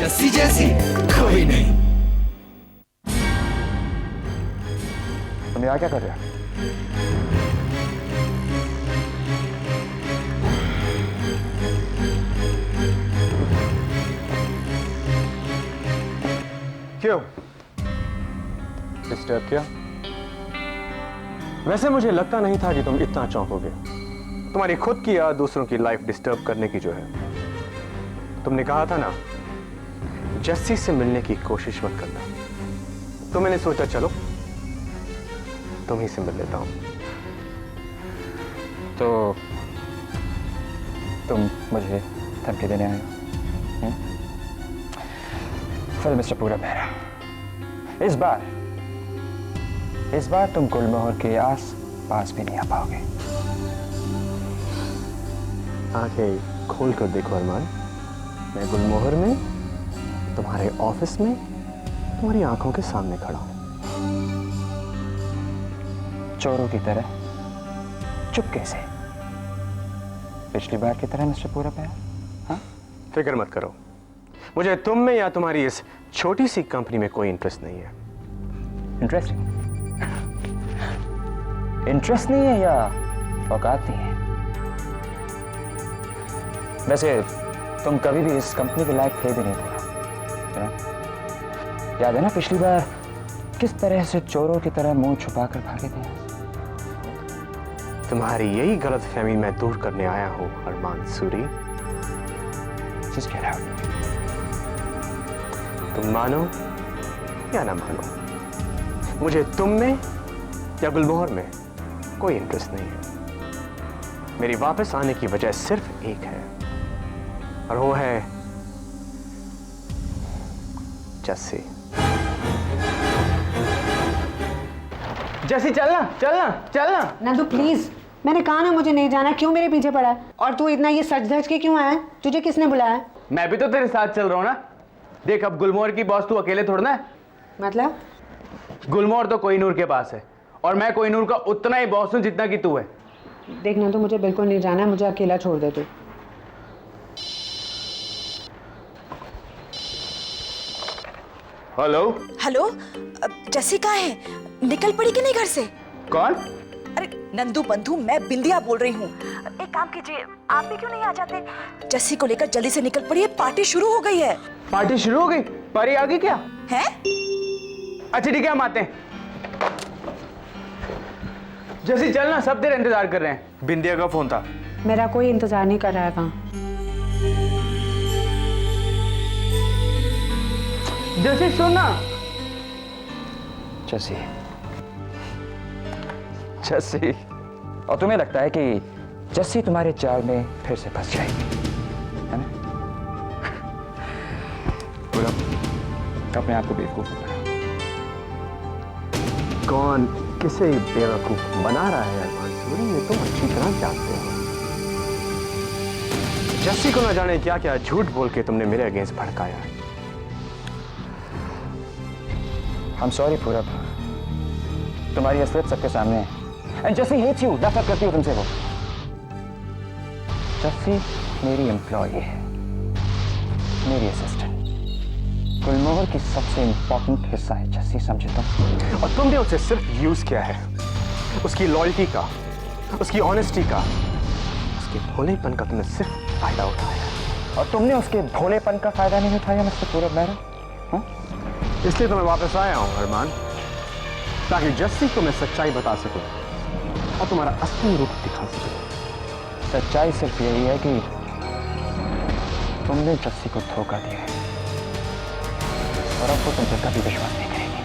जस्सी जैसी कोई नहीं। तुम यहाँ क्या कर रहे हो? क्यों डिस्टर्ब किया? वैसे मुझे लगता नहीं था कि तुम इतना चौंकोगे। तुम्हारी खुद की या दूसरों की लाइफ डिस्टर्ब करने की जो है। तुमने कहा था ना जस्सी से मिलने की कोशिश मत करना, तो मैंने सोचा चलो तुम ही से मिल लेता हूं। तो तुम मुझे धमकी देने आए हो? फिर मिस्टर पूरा बहरा, इस बार तुम गुलमोहर के आस पास भी नहीं आ पाओगे। आंखें खोल कर देखो अरमान, मैं गुलमोहर में, तुम्हारे ऑफिस में, तुम्हारी आंखों के सामने खड़ा हूं। चोरों की तरह चुपके से, पिछली बार की तरह मिस्टर पूरा बहरा। हाँ, फिक्र मत करो, मुझे तुम में या तुम्हारी इस छोटी सी कंपनी में कोई इंटरेस्ट नहीं है। इंटरेस्ट नहीं है या औकात नहीं है? वैसे तुम कभी भी इस कंपनी के लायक थे भी नहीं पूरा। याद है ना पिछली बार किस तरह से चोरों की तरह मुंह छुपाकर भागे थे? तुम्हारी यही गलतफहमी मैं दूर करने आया हूं अरमान सूरी। Just get out. तुम मानो या ना मानो, मुझे तुम में या गुलमोहर में कोई इंटरेस्ट नहीं है। मेरी वापस आने की वजह सिर्फ एक है, और वो है जस्सी। जैसी चलना चलना चलना। नंदू प्लीज, मैंने कहा ना मुझे नहीं जाना, क्यों मेरे पीछे पड़ा है? और तू इतना ये सच धज के क्यों आया है? तुझे किसने बुलाया है? मैं भी तो तेरे साथ चल रहा हूँ ना। देख, अब गुलमोहर की बॉस तू अकेले थोड़ा है। मतलब? गुलमोहर तो कोहिनूर के पास है, और मैं कोहिनूर का उतना ही बॉस हूँ जितना कि तू है। देख नंदू, मुझे बिल्कुल नहीं जाना है, मुझे अकेला छोड़ दे तू। हेलो हेलो, जस्सी कहाँ है? निकल पड़ी कि नहीं घर से? कौन? अरे नंदू बंधु, मैं बिंदिया बोल रही हूँ। एक काम कीजिए, आप भी क्यों नहीं आ जाते? जस्सी को लेकर जल्दी से निकल पड़ी है, पार्टी शुरू हो गई है। पार्टी शुरू हो गई? पारी आ गई क्या? हैं? अच्छा ठीक है, हम आते हैं। जैसी चलना, सब तेरा इंतजार कर रहे हैं। बिंदिया का फोन था। मेरा कोई इंतजार नहीं कर रहा है। कहाँ? जैसी सुनना। जस्सी, और तुम्हें लगता है कि जस्सी तुम्हारे जाल में फिर से फंस जाएगी, है ना? पूरा अपने आप को बेवकूफ बना। कौन किसे बेवकूफ बना रहा है अरमान सूरी, ये तुम अच्छी तरह जानते हो। जस्सी को न जाने क्या क्या झूठ बोल के तुमने मेरे अगेंस्ट भड़काया। I'm sorry पूरब, तुम्हारी असलियत सबके सामने है। And जस्सी hates you, नफरत करती हो तुमसे वो। जस्सी मेरी एम्प्लॉय है, मेरी असिस्टेंट, गुलमोहर की सबसे इंपॉर्टेंट हिस्सा है जस्सी, समझे तुम? और तुमने उसे सिर्फ यूज किया है, उसकी लॉयल्टी का, उसकी ऑनेस्टी का, उसके भोलेपन का तुमने सिर्फ फायदा उठाया। और तुमने उसके भोलेपन का फायदा नहीं उठाया मिस्टर पूरब मेहरा। इसलिए तो मैं वापस आया हूं अरमान, ताकि जस्सी को मैं सच्चाई बता सकूं और तुम्हारा असली रूप दिखा सकूं। सच्चाई सिर्फ यही है कि तुमने जस्सी को धोखा दिया है, और अब वो तुम पे कभी विश्वास नहीं करेगी।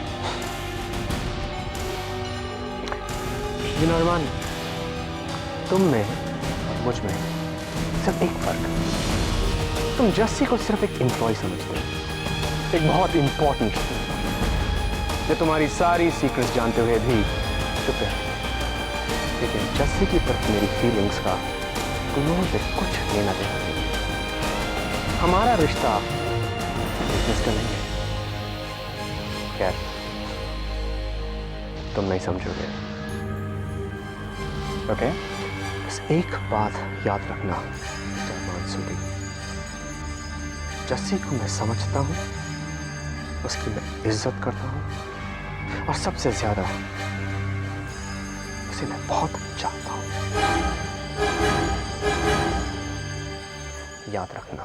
लेकिन अरमान, तुम में और मुझ में सिर्फ एक फर्क है। तुम जस्सी को सिर्फ एक एम्प्लॉय समझते हो, एक बहुत इंपॉर्टेंट, जो तुम्हारी सारी सीक्रेट्स जानते हुए भी चुप है। लेकिन जस्सी की तरफ मेरी फीलिंग्स का गुलमोहर से कुछ लेना देना नहीं है। हमारा रिश्ता बिजनेस का नहीं है। खैर, तुम नहीं समझोगे। ओके, बस एक बात याद रखना मिस्टर अरमान सूरी, जस्सी को मैं समझता हूं, उसकी मैं इज्जत करता हूं, और सबसे ज्यादा उसे मैं बहुत चाहता हूं। याद रखना।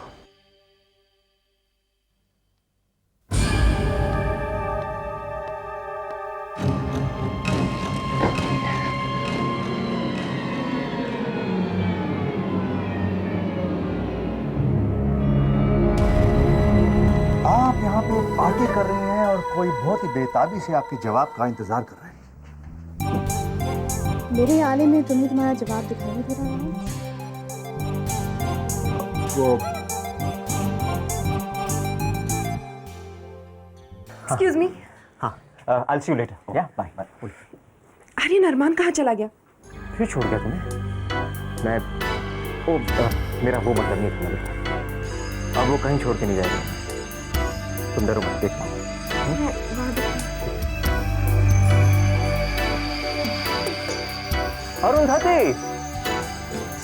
आप यहाँ पे पार्टी कर रही हैं और कोई बहुत ही बेताबी से आपके जवाब का इंतजार कर रहे हैं। मेरे आने में तुम्हें तुम्हारा जवाब दिखाई नहीं दे रहा है? वो Excuse me. हाँ, I'll see you later. Yeah, bye. Bye. Aryan अरमान कहाँ चला गया? फिर छोड़ गया तुम्हें? मेरा वो मतलब नहीं था मलिका। अब वो कहीं छोड़ के नहीं जाएगा। तुम डरो मत, देखना। Arundhati,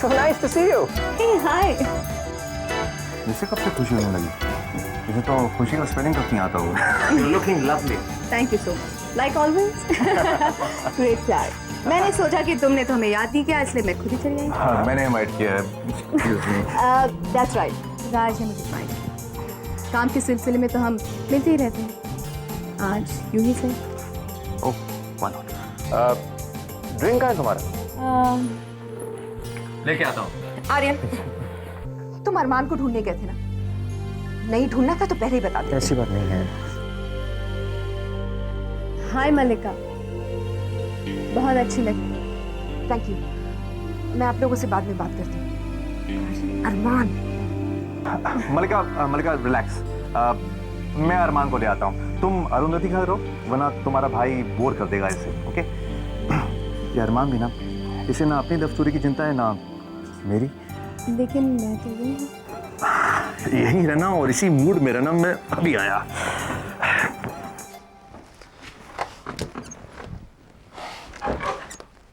so nice to see you. Hey, hi. मुझसे कब से खुशी होने लगी? मुझे तो खुशी का स्पेलिंग कब नहीं आता होगा। You're looking lovely. Thank you so much. Like always. Great plan. मैंने सोचा कि तुमने तो हमें याद नहीं किया, इसलिए मैं खुद ही चली आई। हाँ, मैंने इनवाइट किया है। Excuse me. That's right. राज ने मुझे इनवाइट किया। काम के सिलसिले में तो हम मिलते ही रहते हैं। आज यूं ही से। Oh, why not? ड्रिंक का है तुम्हारा? लेके आता हूँ। आर्यन, तुम अरमान को ढूंढने गए थे ना? नहीं ढूंढना था तो पहले ही बता दे। ऐसी बात नहीं है। हाय मलिका, बहुत अच्छी लगी। Thank you. मैं आप लोगों से बाद में बात करती हूँ। अरमान, मलिका रिलैक्स। मैं अरमान को ले आता हूँ। तुम अरुंधति घर रहो, वरना तुम्हारा भाई बोर कर देगा इसे। ओके? ये अरमान भी ना, इसे ना अपनी दफ्तरी की चिंता है ना मेरी। लेकिन मैं तो यही हूँ। यही रहना और इसी मूड में रहना। मैं अभी आया।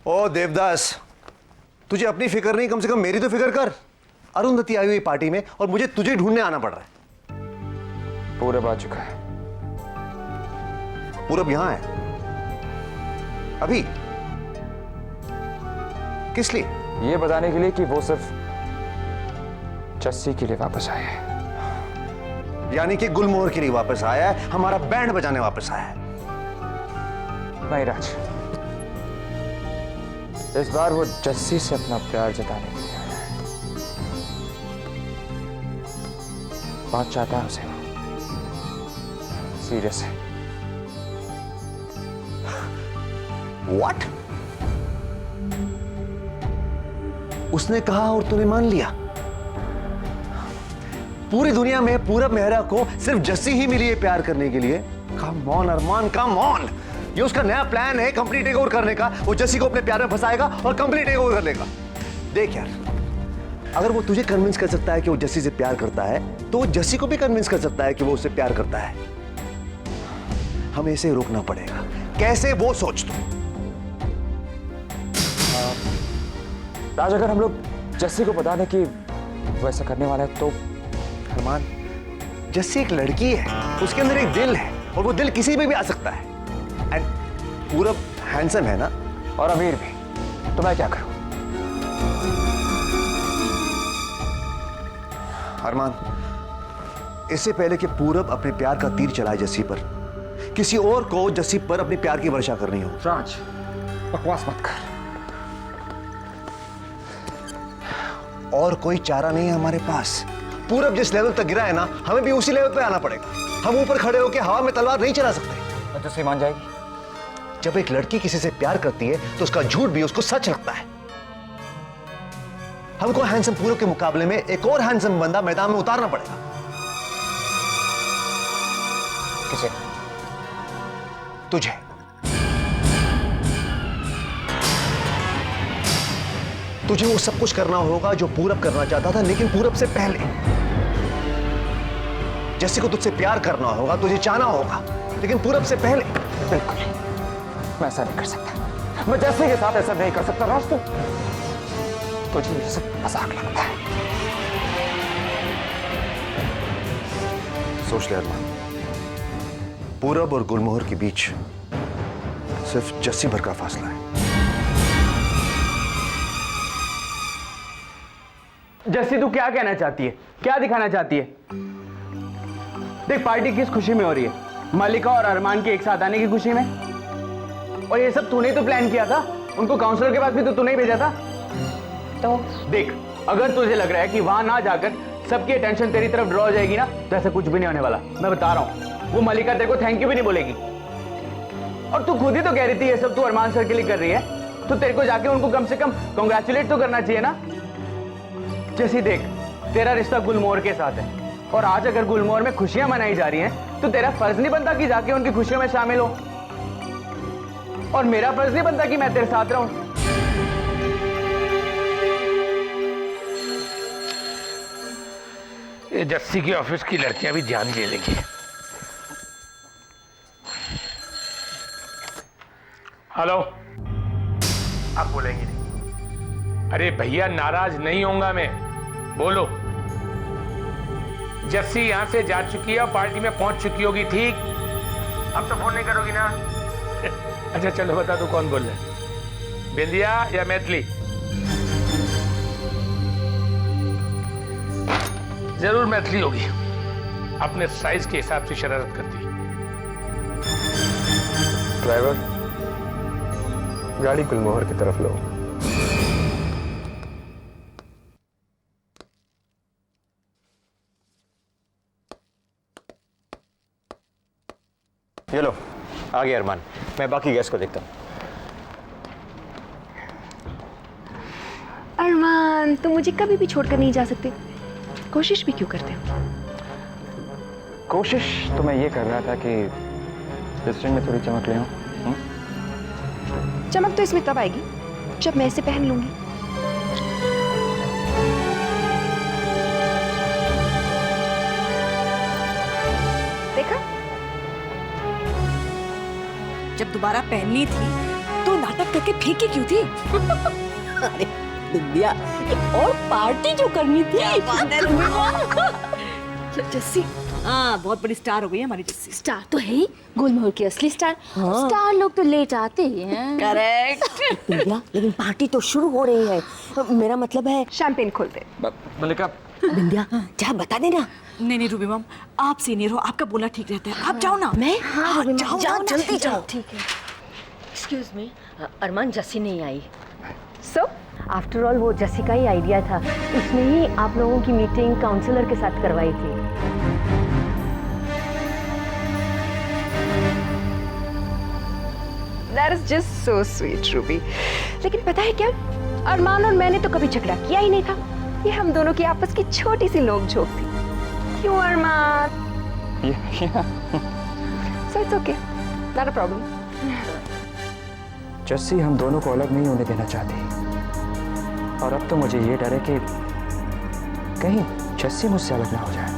ओ देवदास, तुझे अपनी फिक्र नहीं, कम से कम मेरी तो फिक्र कर। अरुंधति आई हुई पार्टी में और मुझे तुझे ढूंढने आना पड़ रहा है। पूरब आ चुका है। पूरब यहां है अभी? किस लिए? ये बताने के लिए कि वो सिर्फ जस्सी के लिए वापस आया है। यानी कि गुलमोहर के लिए वापस आया है, हमारा बैंड बजाने वापस आया है। नहीं राज, इस बार वो जस्सी से अपना प्यार जताने के लिए आया है। बहुत चाहता है उसे, सीरियस है। What? उसने कहा और तूने मान लिया? पूरी दुनिया में पूरब मेहरा को सिर्फ जस्सी ही मिली है प्यार करने के लिए। Come on Armaan, come on. ये उसका नया प्लान है कंपनी टेक ओवर करने का। वो जस्सी को अपने प्यार में फंसाएगा और कंपनी टेक ओवर कर लेगा। देख यार, अगर वो तुझे कन्विंस कर सकता है कि वो जस्सी से प्यार करता है, तो वो जस्सी को भी कन्विंस कर सकता है कि वो उससे प्यार करता है। हमें इसे रोकना पड़ेगा। कैसे, वो सोच तू। राज, अगर हम लोग जस्सी को बता दें कि वो ऐसा करने वाला है तो? अरमान, जस्सी एक लड़की है, उसके अंदर एक दिल है और वो दिल किसी पे भी आ सकता है। एंड पूरब हैंडसम है ना, और अमीर भी, तो मैं क्या करूं? अरमान, इससे पहले कि पूरब अपने प्यार का तीर चलाए जस्सी पर, किसी और को जस्सी पर अपने प्यार की वर्षा करनी हो। राज, बकवास मत कर। और कोई चारा नहीं है हमारे पास। पूरब जिस लेवल तक गिरा है ना, हमें भी उसी लेवल पे आना पड़ेगा। हम ऊपर खड़े होकर हवा में तलवार नहीं चला सकते। जस्सी मान जाएगी? जब एक लड़की किसी से प्यार करती है तो उसका झूठ भी उसको सच लगता है। हमको हैंडसम पूरब के मुकाबले में एक और हैंडसम बंदा मैदान में उतारना पड़ेगा। किसे? तुझे। तुझे वो सब कुछ करना होगा जो पूरब करना चाहता था, लेकिन पूरब से पहले। जस्सी को तुझसे प्यार करना होगा, तुझे चाहना होगा, लेकिन पूरब से पहले। बिल्कुल, मैं ऐसा नहीं कर सकता। मैं जस्सी के साथ ऐसा नहीं कर सकता। राज, तुझे ये सब मजाक लगता है। सोच ले अरमान, पूरब और गुलमोहर के बीच सिर्फ जस्सी भर का फासला है। जस्सी तू क्या कहना चाहती है, क्या दिखाना चाहती है? देख पार्टी किस खुशी में हो रही है, मल्लिका और अरमान के एक साथ आने की खुशी में। और ये सब तूने तो प्लान किया था, उनको काउंसलर के पास भी तो तूने ही भेजा था। तो देख, अगर तुझे लग रहा है कि वहां ना जाकर सबकी अटेंशन तेरी तरफ ड्रॉ हो जाएगी ना, तो ऐसा कुछ भी नहीं होने वाला। मैं बता रहा हूं, वो मल्लिका तेरे को थैंक यू भी नहीं बोलेगी। और तू खुद ही तो कह रही थी ये सब तू अरमान सर के लिए कर रही है, तो तेरे को जाके उनको कम से कम कांग्रेचुलेट तो करना चाहिए ना। जैसी देख, तेरा रिश्ता गुलमोहर के साथ है, और आज अगर गुलमोहर में खुशियां मनाई जा रही हैं, तो तेरा फर्ज नहीं बनता कि जाके उनकी खुशियों में शामिल हो, और मेरा फर्ज नहीं बनता कि मैं तेरे साथ रहूं। ये जस्सी के ऑफिस की लड़कियां भी ध्यान दे लेंगी। हेलो, आप बोलेंगे नहीं? अरे भैया नाराज नहीं होऊंगा मैं, बोलो। जस्सी यहां से जा चुकी है और पार्टी में पहुंच चुकी होगी, ठीक? अब तो फोन नहीं करोगी ना? अच्छा चलो बता दो कौन बोल रहा है, बिंदिया या मैथिली? जरूर मैथिली होगी, अपने साइज के हिसाब से शरारत करती। ड्राइवर, गाड़ी गुलमोहर की तरफ लो। ये लो, आ गया अरमान। मैं बाकी गैस को देखता हूँ। अरमान, तुम मुझे कभी भी छोड़कर नहीं जा सकते, कोशिश भी क्यों करते हो? कोशिश तो मैं ये कर रहा था कि रेस्टोरेंट में थोड़ी चमक ले आऊं। चमक तो इसमें तब आएगी जब मैं इसे पहन लूंगी। देखा? जब दोबारा पहननी थी तो नाटक करके फेंकी क्यों थी? अरे बिंदिया, एक और पार्टी जो करनी थी। जस्सी, हाँ बहुत बड़ी स्टार हो गई है हमारी जस्सी। स्टार तो है ही, गुलमोहर की असली स्टार। हाँ। स्टार लोग तो लेट आते ही हैं। करेक्ट। बिंदिया, लेकिन पार्टी तो शुरू हो रही है, मेरा मतलब है। शैंपेन खोलते। मल्लिका, बिंदिया, जा बता देना। नहीं रूबी मैम, आप सीनियर हो, आपका बोलना ठीक रहता है। आप जाओ ना। मैं? हाँ, जाओ जाओ, ना, जल्दी जाओ। जाओ। ठीक है। एक्सक्यूज मी, अरमान, जस्सी नहीं आई। सो आफ्टर ऑल वो जस्सी का ही आइडिया था, उसने ही आप लोगों की मीटिंग काउंसलर के साथ करवाई थी। That is just so sweet, Ruby. लेकिन पता है क्या, अरमान और मैंने तो कभी झगड़ा किया ही नहीं था, ये हम दोनों की आपस की छोटी सी नोक-झोंक थी। क्यों अरमान? So it's okay, not a problem. Jassi हम दोनों को अलग नहीं होने देना चाहती, और अब तो मुझे ये डर है कि कहीं जस्सी मुझसे अलग ना हो जाए।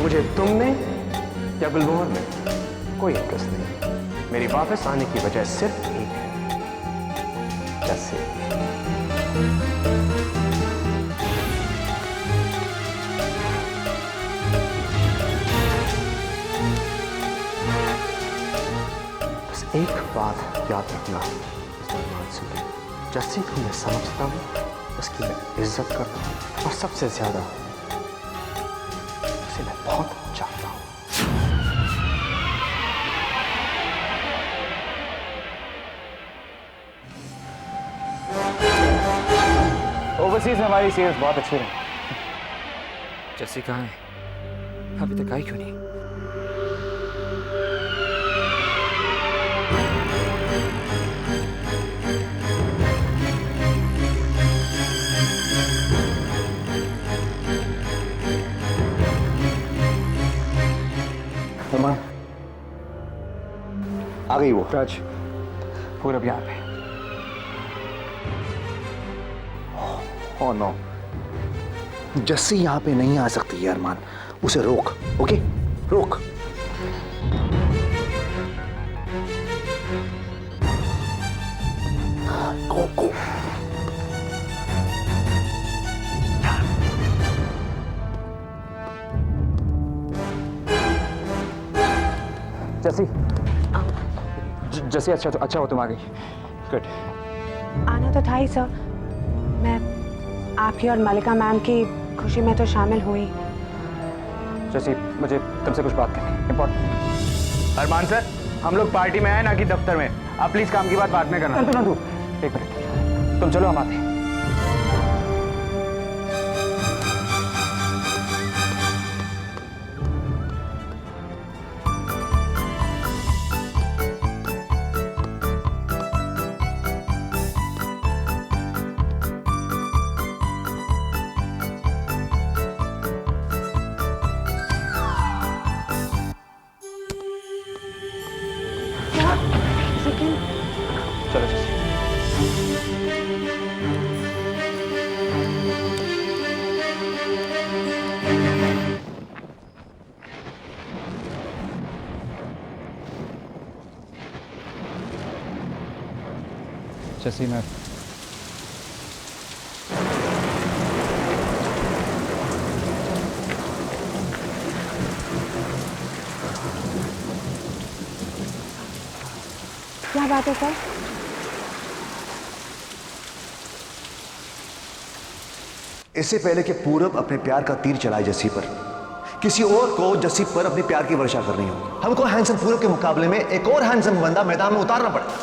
मुझे तुम में या गुलमोहर में कोई इंटरेस्ट नहीं। मेरी वापस आने की वजह सिर्फ एक है, जस्सी। बस एक बात याद रखना, जस्सी को मैं समझता हूँ, उसकी मैं इज्जत करता हूँ और सबसे ज्यादा उसे मैं बहुत चाहता हूँ। ओवरसीज हमारी सेल्स बहुत अच्छी रही। जस्सी कहाँ है? अभी तक आई क्यों नहीं? अरमान, आ गई वो। राज, पूरब यहाँ पे। ओह नो, जस्सी यहाँ पे नहीं आ सकती है अरमान, उसे रोक। ओके, रोक। गो गो। जस्सी, जस्सी, अच्छा हो तुम आ गई। गुड। आना तो था ही सर, मैं आपकी और मलिका मैम की खुशी में तो शामिल हुई। जस्सी, मुझे तुमसे कुछ बात करनी है, इम्पोर्टेंट। अरमान सर, हम लोग पार्टी में आए ना कि दफ्तर में। आप प्लीज काम की बात बाद में करना। नंदू, एक मिनट, तुम चलो, हम आते हैं। चलो जस्सी। जस्सी, मैं क्या बात है सर? इससे पहले कि पूरब अपने प्यार का तीर चलाए जस्सी पर, किसी और को जस्सी पर अपने प्यार की वर्षा करनी होगी। हमको हैंडसम पूरब के मुकाबले में एक और हैंडसम बंदा मैदान में उतारना पड़ेगा।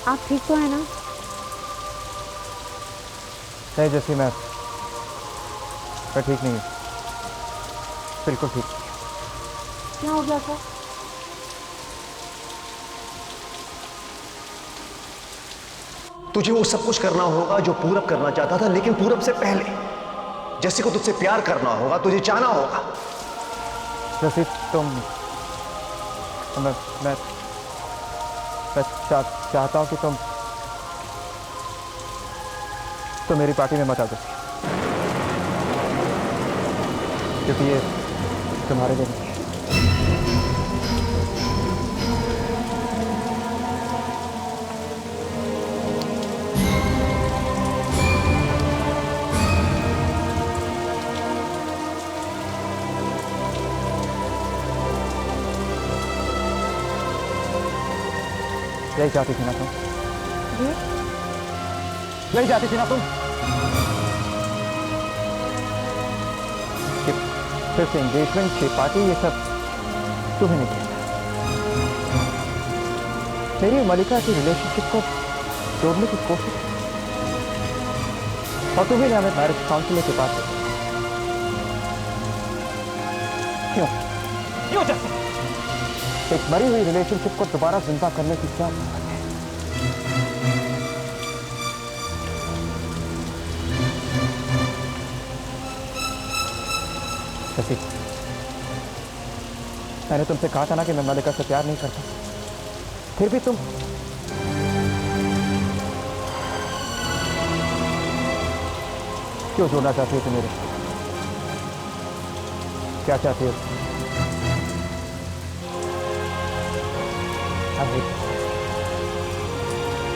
आप ठीक तो है ना? नहीं जस्सी, मैं ठीक नहीं हूँ, बिल्कुल ठीक। क्या हो गया सर? तुझे वो सब कुछ करना होगा जो पूरब करना चाहता था, लेकिन पूरब से पहले जस्सी को तुझसे प्यार करना होगा, तुझे चाहना होगा। जस्सी, मैं चाहता हूँ कि तुम मेरी पार्टी में मत आ जस्सी, क्योंकि ये तुम्हारे लिए नहीं है। यही चाहती थी ना तुम? यही चाहती थी ना तुम कि फिर से एंगेजमेंट की पार्टी, ये सब तुम्हें नहीं किया। मेरी मलिका की रिलेशनशिप को जोड़ने की कोशिश, और तुम्हें ने हमें मैरिज काउंसिलर के पास क्यों जैसे एक मरी हुई रिलेशनशिप को दोबारा जिंदा करने की क्या जरूरत है? जस्सी, मैंने तुमसे कहा था ना कि मैं मलिका से प्यार नहीं करता, फिर भी तुम क्यों जोड़ना चाहती हो? तुम मेरे क्या चाहती हो?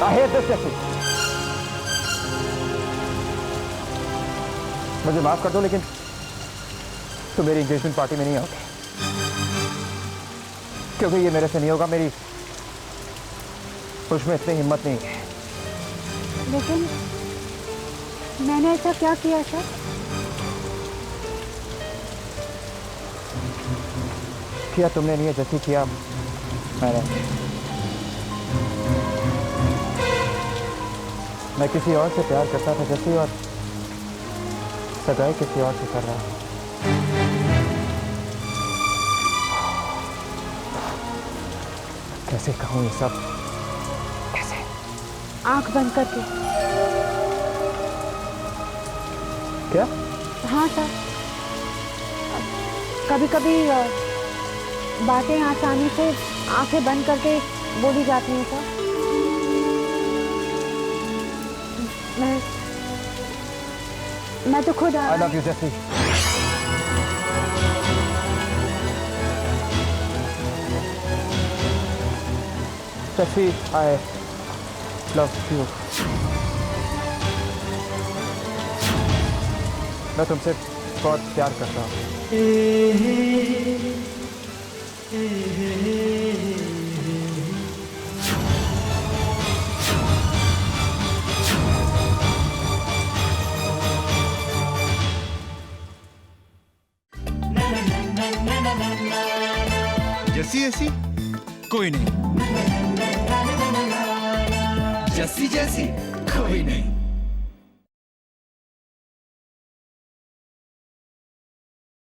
I hate this, Jesse. मुझे माफ कर दो, लेकिन तुम मेरी एंगेजमेंट पार्टी में नहीं आओगे, क्योंकि ये मेरे से नहीं होगा। मेरी मुझ में इतनी हिम्मत नहीं है। लेकिन मैंने ऐसा क्या किया सर? किया तुमने नहीं है जैसी किया मैंने। मैं किसी और से प्यार करता था जैसी, और सगाई किसी और से कर रहा हूं। कैसे कहूं ये सब? कैसे? आंख बंद करके। क्या? हाँ सर, कभी कभी बातें आसानी से आंखें बंद करके बोली जाती हैं सर। मैं तो खुद I love you, Jesse. Jesse, I love you. मैं तुमसे बहुत प्यार करता हूँ। जैसी ऐसी कोई नहीं, जैसी जैसी कोई नहीं।